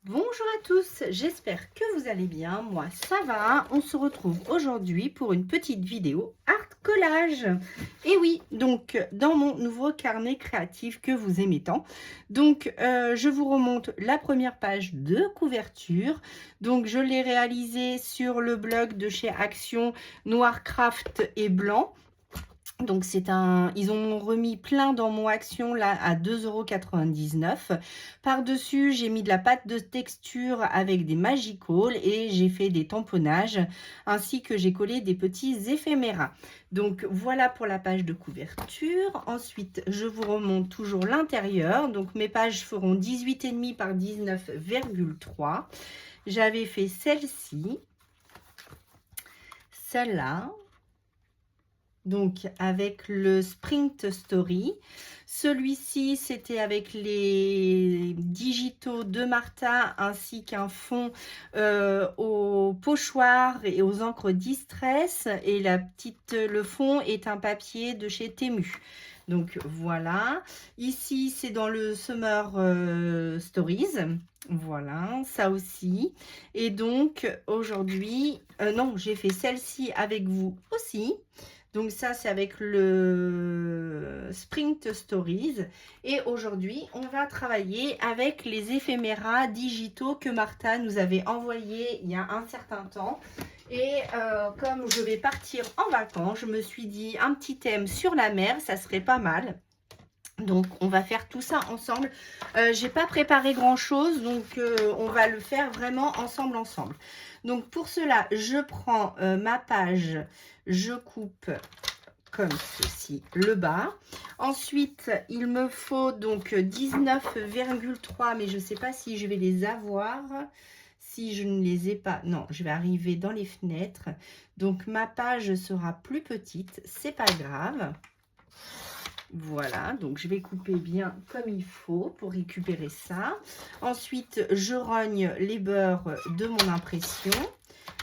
Bonjour à tous, j'espère que vous allez bien, moi ça va. On se retrouve aujourd'hui pour une petite vidéo art collage. Et oui, donc dans mon nouveau carnet créatif que vous aimez tant. Donc je vous remonte la première page de couverture. Donc je l'ai réalisée sur le blog de chez Action Noircraft et Blanc. Donc ils ont remis plein dans mon Action là à 2,99 €. Par-dessus, j'ai mis de la pâte de texture avec des Magical et j'ai fait des tamponnages ainsi que j'ai collé des petits éphéméras. Donc voilà pour la page de couverture. Ensuite, je vous remonte toujours l'intérieur. Donc mes pages feront 18,5 par 19,3. J'avais fait celle-ci, celle-là. Donc avec le Sprint Story, celui-ci c'était avec les digitaux de Martha ainsi qu'un fond au pochoir et aux encres Distress, et le fond est un papier de chez Temu. Donc voilà, ici c'est dans le Summer Stories, voilà, ça aussi. Et donc aujourd'hui, non, j'ai fait celle-ci avec vous aussi. Donc ça, c'est avec le Sprint Stories. Et aujourd'hui, on va travailler avec les éphéméras digitaux que Martha nous avait envoyés il y a un certain temps. Et comme je vais partir en vacances, je me suis dit un petit thème sur la mer, ça serait pas mal. Donc on va faire tout ça ensemble. J'ai pas préparé grand chose, donc on va le faire vraiment ensemble. Donc pour cela, je prends ma page, je coupe comme ceci le bas. Ensuite, il me faut donc 19,3, mais je ne sais pas si je vais les avoir. Si je ne les ai pas, non, je vais arriver dans les fenêtres. Donc ma page sera plus petite, c'est pas grave. Voilà, donc je vais couper bien comme il faut pour récupérer ça. Ensuite, je rogne les bords de mon impression.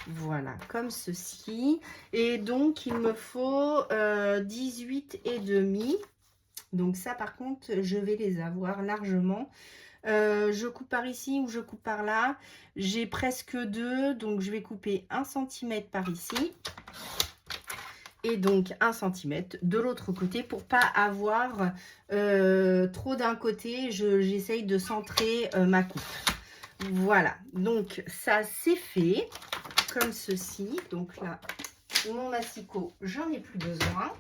Voilà, comme ceci. Et donc, il me faut 18,5. Donc ça, par contre, je vais les avoir largement. Je coupe par ici ou je coupe par là. J'ai presque 2, donc je vais couper 1 cm par ici. Et donc 1 cm de l'autre côté pour pas avoir trop d'un côté. J'essaye de centrer ma coupe. Voilà, donc ça c'est fait comme ceci. Donc là, mon massicot, j'en ai plus besoin.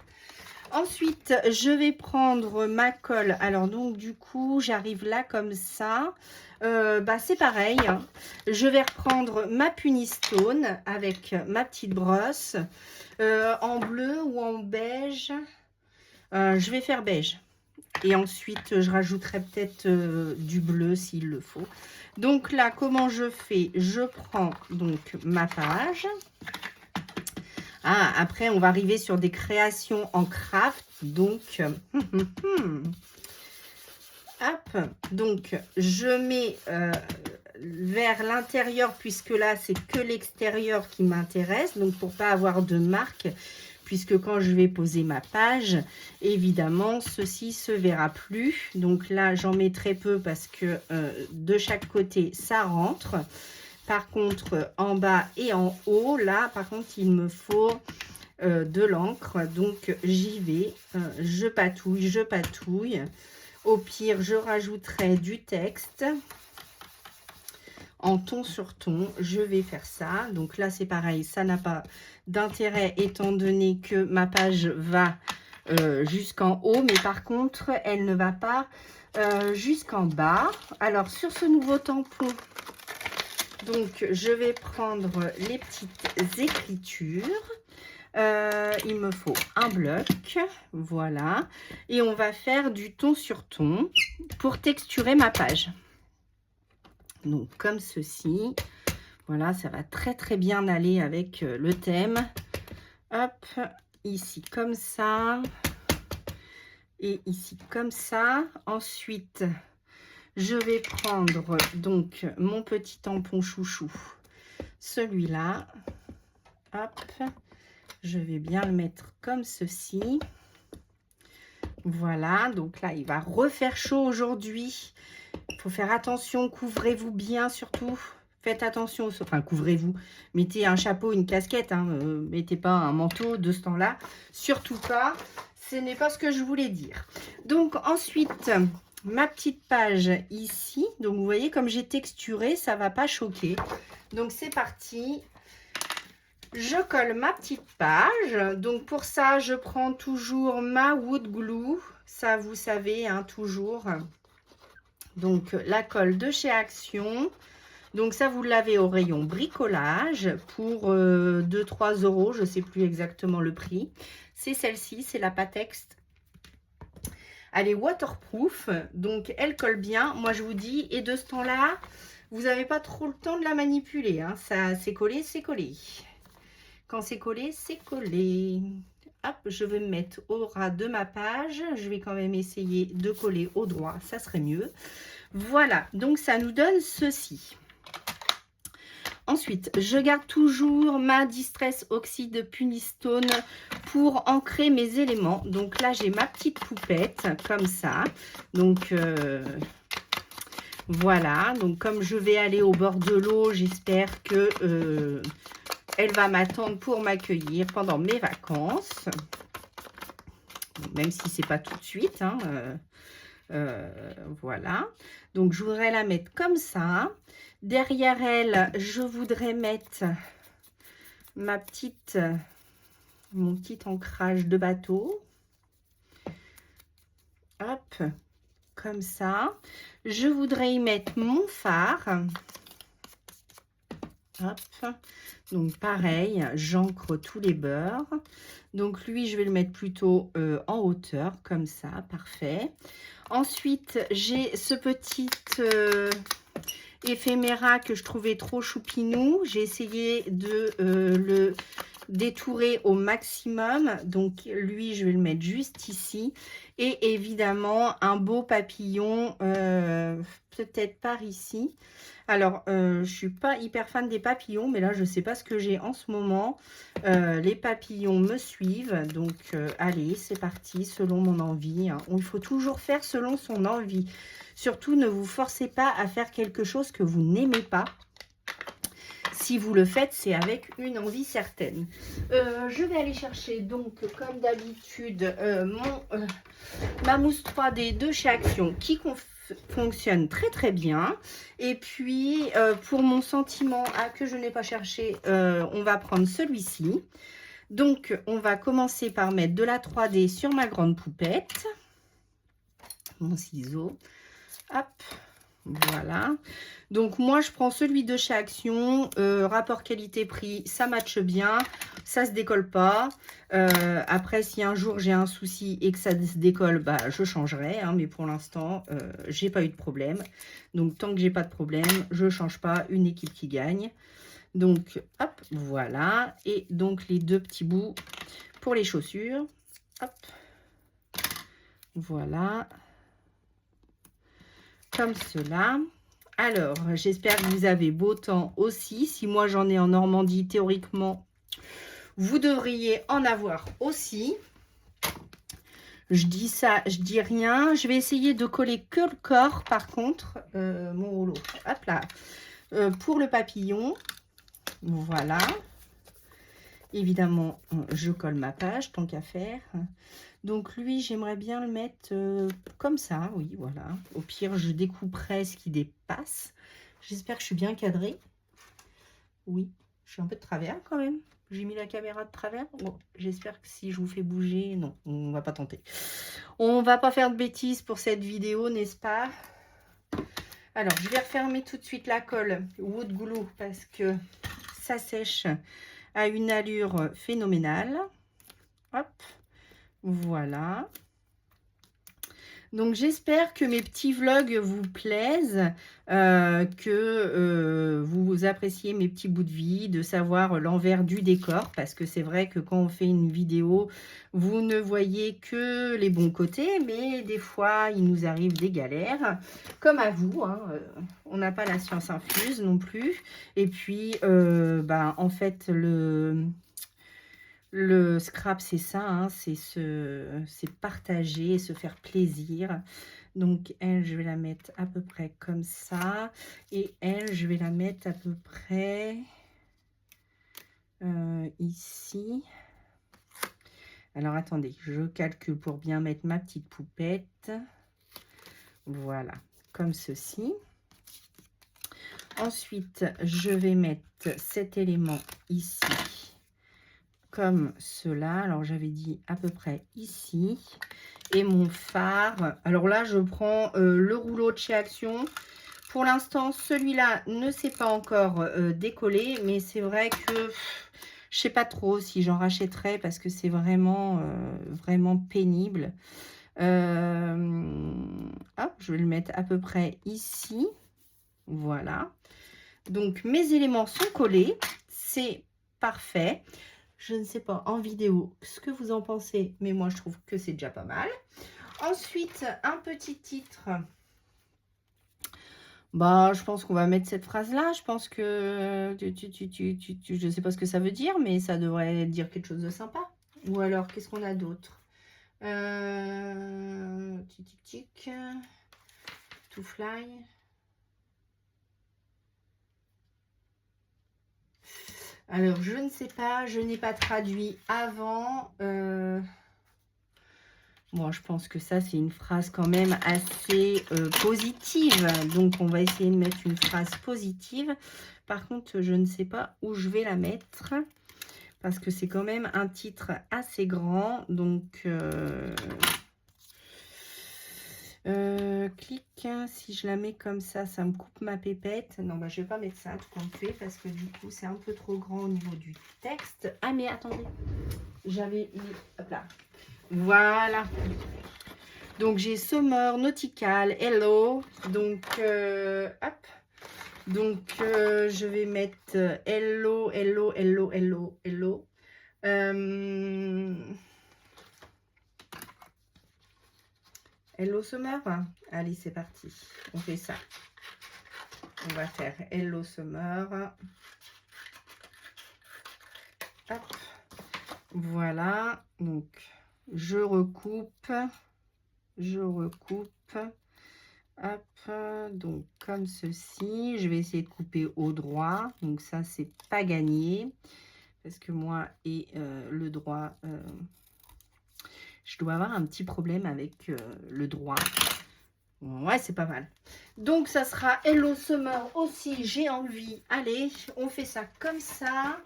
Ensuite, je vais prendre ma colle. Alors donc du coup, j'arrive là comme ça. C'est pareil, hein. Je vais reprendre ma Punistone avec ma petite brosse en bleu ou en beige. Je vais faire beige. Et ensuite, je rajouterai peut-être du bleu s'il le faut. Donc là, comment je fais? Je prends donc ma page. Ah, après, on va arriver sur des créations en craft. Donc, hop. Donc, je mets vers l'intérieur, puisque là, c'est que l'extérieur qui m'intéresse. Donc, pour pas avoir de marque, puisque quand je vais poser ma page, évidemment, ceci se verra plus. Donc là, j'en mets très peu parce que de chaque côté, ça rentre. Par contre, en bas et en haut, là, par contre, il me faut de l'encre. Donc, j'y vais. Je patouille. Au pire, je rajouterai du texte en ton sur ton. Je vais faire ça. Donc là, c'est pareil. Ça n'a pas d'intérêt étant donné que ma page va jusqu'en haut. Mais par contre, elle ne va pas jusqu'en bas. Alors, sur ce nouveau tampon, donc, je vais prendre les petites écritures. Il me faut un bloc, voilà. Et on va faire du ton sur ton pour texturer ma page. Donc, comme ceci. Voilà, ça va très très bien aller avec le thème. Hop, ici comme ça. Et ici comme ça. Ensuite, je vais prendre donc mon petit tampon chouchou, celui-là. Hop, je vais bien le mettre comme ceci. Voilà, donc là, il va refaire chaud aujourd'hui. Il faut faire attention, couvrez-vous bien surtout. Faites attention, enfin couvrez-vous, mettez un chapeau, une casquette, hein, mettez pas un manteau de ce temps-là, surtout pas, ce n'est pas ce que je voulais dire. Donc ensuite, ma petite page ici, donc vous voyez comme j'ai texturé, ça va pas choquer. Donc c'est parti, je colle ma petite page. Donc pour ça, je prends toujours ma wood glue, ça vous savez, hein, toujours. Donc la colle de chez Action. Donc ça, vous l'avez au rayon bricolage pour 2-3 €, je ne sais plus exactement le prix. C'est celle-ci, c'est la Patex. Elle est waterproof, donc elle colle bien. Moi, je vous dis, et de ce temps-là, vous n'avez pas trop le temps de la manipuler. Hein. Ça, c'est collé, c'est collé. Quand c'est collé, c'est collé. Hop, je vais me mettre au ras de ma page. Je vais quand même essayer de coller au droit, ça serait mieux. Voilà, donc ça nous donne ceci. Ensuite, je garde toujours ma Distress Oxide Punistone pour ancrer mes éléments. Donc là, j'ai ma petite poupette comme ça. Donc voilà, donc comme je vais aller au bord de l'eau, j'espère que elle va m'attendre pour m'accueillir pendant mes vacances. Même si c'est pas tout de suite, hein, voilà. Donc je voudrais la mettre comme ça. Derrière elle, je voudrais mettre mon petit ancrage de bateau. Hop, comme ça. Je voudrais y mettre mon phare. Hop, donc pareil, j'ancre tous les bords. Donc lui, je vais le mettre plutôt en hauteur, comme ça, parfait. Ensuite, j'ai ce petit éphéméra que je trouvais trop choupinou. J'ai essayé de le détourer au maximum. Donc lui, je vais le mettre juste ici. Et évidemment, un beau papillon, peut-être par ici. Alors, je suis pas hyper fan des papillons, mais là, je sais pas ce que j'ai en ce moment. Les papillons me suivent. Donc, allez, c'est parti, selon mon envie. Hein. Il faut toujours faire selon son envie. Surtout, ne vous forcez pas à faire quelque chose que vous n'aimez pas. Si vous le faites, c'est avec une envie certaine. Je vais aller chercher, donc, comme d'habitude, ma mousse 3D de chez Action qui fonctionne très très bien. Et puis, pour mon sentiment que je n'ai pas cherché, on va prendre celui-ci. Donc, on va commencer par mettre de la 3D sur ma grande poupette. Mon ciseau. Hop, voilà. Donc, moi, je prends celui de chez Action. Rapport qualité-prix, ça matche bien. Ça se décolle pas. Après, si un jour j'ai un souci et que ça se décolle, bah, je changerai. Hein, mais pour l'instant, j'ai pas eu de problème. Donc, tant que j'ai pas de problème, je change pas. Une équipe qui gagne. Donc, hop, voilà. Et donc, les deux petits bouts pour les chaussures. Hop. Voilà. Comme cela. Alors, j'espère que vous avez beau temps aussi. Si moi, j'en ai en Normandie, théoriquement, vous devriez en avoir aussi. Je dis ça, je dis rien. Je vais essayer de coller que le corps, par contre, mon rouleau. Hop là. Pour le papillon, voilà. Évidemment, je colle ma page, tant qu'à faire. Donc lui, j'aimerais bien le mettre comme ça, oui, voilà. Au pire, je découperai ce qui dépasse. J'espère que je suis bien cadrée. Oui, je suis un peu de travers quand même. J'ai mis la caméra de travers. Bon, j'espère que si je vous fais bouger, non, on va pas tenter. On va pas faire de bêtises pour cette vidéo, n'est-ce pas? Alors, je vais refermer tout de suite la colle Wood Glue parce que ça sèche à une allure phénoménale. Hop, voilà. Donc, j'espère que mes petits vlogs vous plaisent, que vous appréciez mes petits bouts de vie, de savoir l'envers du décor, parce que c'est vrai que quand on fait une vidéo, vous ne voyez que les bons côtés, mais des fois, il nous arrive des galères, comme à vous, hein, on n'a pas la science infuse non plus. Et puis, en fait, le scrap, c'est ça, hein, c'est partager, se faire plaisir. Donc, elle, je vais la mettre à peu près comme ça. Et elle, je vais la mettre à peu près ici. Alors, attendez, je calcule pour bien mettre ma petite poupette. Voilà, comme ceci. Ensuite, je vais mettre cet élément ici, comme cela. Alors, j'avais dit à peu près ici. Et mon phare. Alors là, je prends le rouleau de chez Action. Pour l'instant, celui-là ne s'est pas encore décollé. Mais c'est vrai que je sais pas trop si j'en rachèterai parce que c'est vraiment, vraiment pénible. Hop, je vais le mettre à peu près ici. Voilà. Donc, mes éléments sont collés. C'est parfait. Je ne sais pas en vidéo ce que vous en pensez, mais moi, je trouve que c'est déjà pas mal. Ensuite, un petit titre. Bah, je pense qu'on va mettre cette phrase-là. Je pense que... je ne sais pas ce que ça veut dire, mais ça devrait dire quelque chose de sympa. Ou alors, qu'est-ce qu'on a d'autre tic, tic, tic. To fly. Alors, je ne sais pas, je n'ai pas traduit avant. Moi, je pense que ça, c'est une phrase quand même assez positive. Donc, on va essayer de mettre une phrase positive. Par contre, je ne sais pas où je vais la mettre. Parce que c'est quand même un titre assez grand. Donc, clic. Si je la mets comme ça me coupe ma pépette. Non, bah, je ne vais pas mettre ça tout compte fait. Parce que du coup, c'est un peu trop grand au niveau du texte. Ah, mais attendez. J'avais mis... Hop là. Voilà. Donc, j'ai Summer, Nautical, Hello. Donc, hop. Donc, je vais mettre Hello, Hello, Hello, Hello, Hello. Hello Summer. Allez, c'est parti. On fait ça. On va faire Hello Summer. Hop. Voilà. Donc, je recoupe. Je recoupe. Hop, donc comme ceci. Je vais essayer de couper au droit. Donc ça, c'est pas gagné. Parce que moi et le droit, je dois avoir un petit problème avec le droit. Ouais, c'est pas mal. Donc ça sera Hello Summer aussi, j'ai envie. Allez, on fait ça comme ça.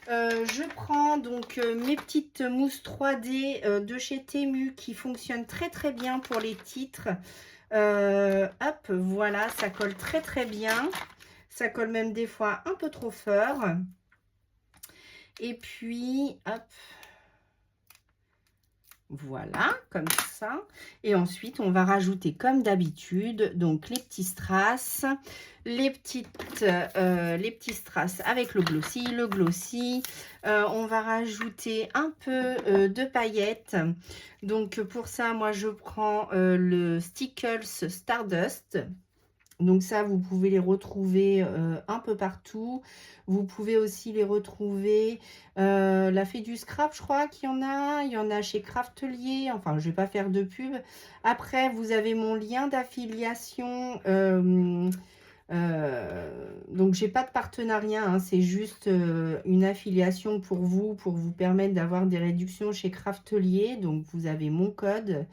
Je prends donc mes petites mousses 3D de chez Temu qui fonctionnent très très bien pour les titres. Hop, voilà, ça colle très très bien. Ça colle même des fois un peu trop fort. Et puis, hop, voilà, comme ça. Et ensuite, on va rajouter comme d'habitude, donc les petits strass, les petits strass avec le glossy. On va rajouter un peu de paillettes. Donc pour ça, moi je prends le Stickles Stardust. Donc ça, vous pouvez les retrouver un peu partout. Vous pouvez aussi les retrouver, la Fée du Scrap, je crois qu'il y en a. Il y en a chez Craftelier. Enfin, je ne vais pas faire de pub. Après, vous avez mon lien d'affiliation. Donc, j'ai pas de partenariat. Hein, c'est juste une affiliation pour vous permettre d'avoir des réductions chez Craftelier. Donc, vous avez mon code.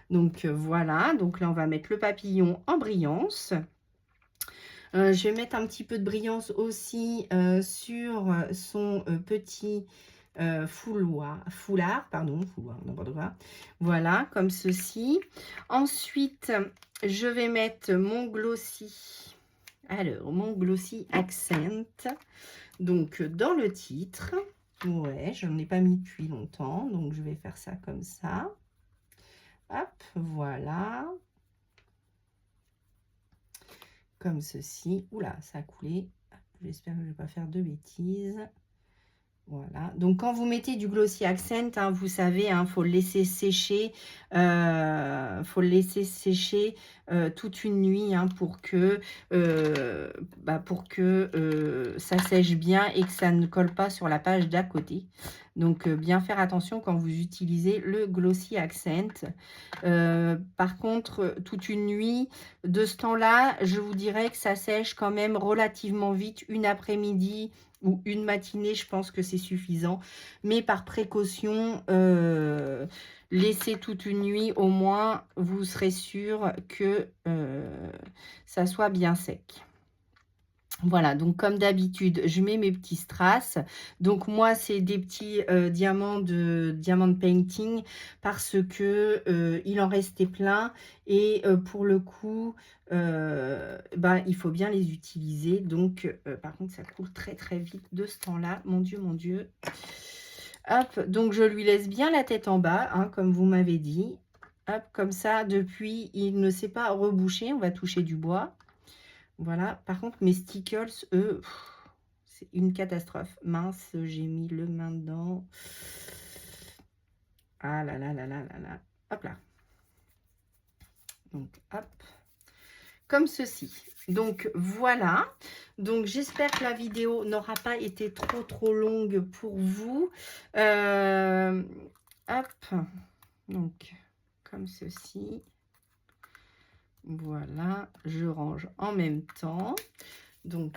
Donc, voilà. Donc là, on va mettre le papillon en brillance. Je vais mettre un petit peu de brillance aussi sur son petit foulard, n'importe quoi. Voilà, comme ceci. Ensuite, je vais mettre mon glossy. Alors, mon glossy accent. Donc, dans le titre. Ouais, je n'en ai pas mis depuis longtemps. Donc, je vais faire ça comme ça. Hop, voilà. Comme ceci. Oula, ça a coulé. J'espère que je ne vais pas faire de bêtises. Voilà, donc quand vous mettez du glossy accent, hein, vous savez, il faut le laisser sécher, toute une nuit, hein, pour que ça sèche bien et que ça ne colle pas sur la page d'à côté. Donc bien faire attention quand vous utilisez le glossy accent. Par contre, toute une nuit, de ce temps-là, je vous dirais que ça sèche quand même relativement vite, une après-midi ou une matinée, je pense que c'est suffisant. Mais par précaution, laissez toute une nuit, au moins, vous serez sûr que ça soit bien sec. Voilà, donc comme d'habitude, je mets mes petits strass. Donc moi, c'est des petits diamants de painting parce que il en restait plein et pour le coup, il faut bien les utiliser. Donc, par contre, ça coule très très vite de ce temps-là. Mon Dieu, mon Dieu. Hop, donc je lui laisse bien la tête en bas, hein, comme vous m'avez dit. Hop, comme ça, depuis, il ne s'est pas rebouché. On va toucher du bois. Voilà, par contre, mes stickers, eux, c'est une catastrophe. Mince, j'ai mis le main dedans. Ah là là là là là là. Hop là. Donc, hop. Comme ceci. Donc, voilà. Donc, j'espère que la vidéo n'aura pas été trop longue pour vous. Hop. Donc, comme ceci. Voilà, je range en même temps. Donc,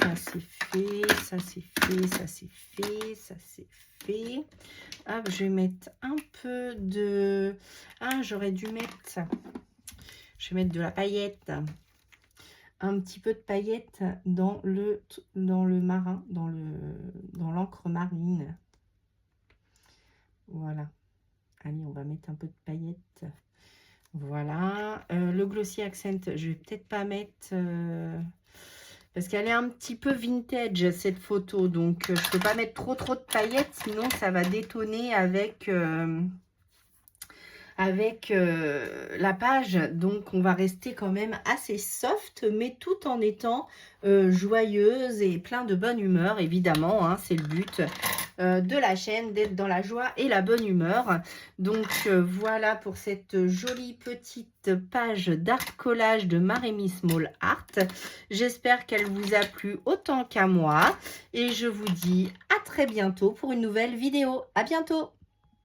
ça c'est fait, ça c'est fait, ça c'est fait, ça c'est fait. Hop, je vais mettre un peu de... Ah, j'aurais dû mettre... Je vais mettre de la paillette. Un petit peu de paillette dans le marin, dans l'encre marine. Voilà. Allez, on va mettre un peu de paillette. Voilà. Le glossy accent, je vais peut-être pas mettre... parce qu'elle est un petit peu vintage, cette photo. Donc, je ne peux pas mettre trop de paillettes, sinon ça va détonner avec la page. Donc, on va rester quand même assez soft, mais tout en étant joyeuse et plein de bonne humeur, évidemment. Hein, c'est le but de la chaîne, d'être dans la joie et la bonne humeur. Donc, voilà pour cette jolie petite page d'art collage de Marémy Small Art. J'espère qu'elle vous a plu autant qu'à moi. Et je vous dis à très bientôt pour une nouvelle vidéo. À bientôt!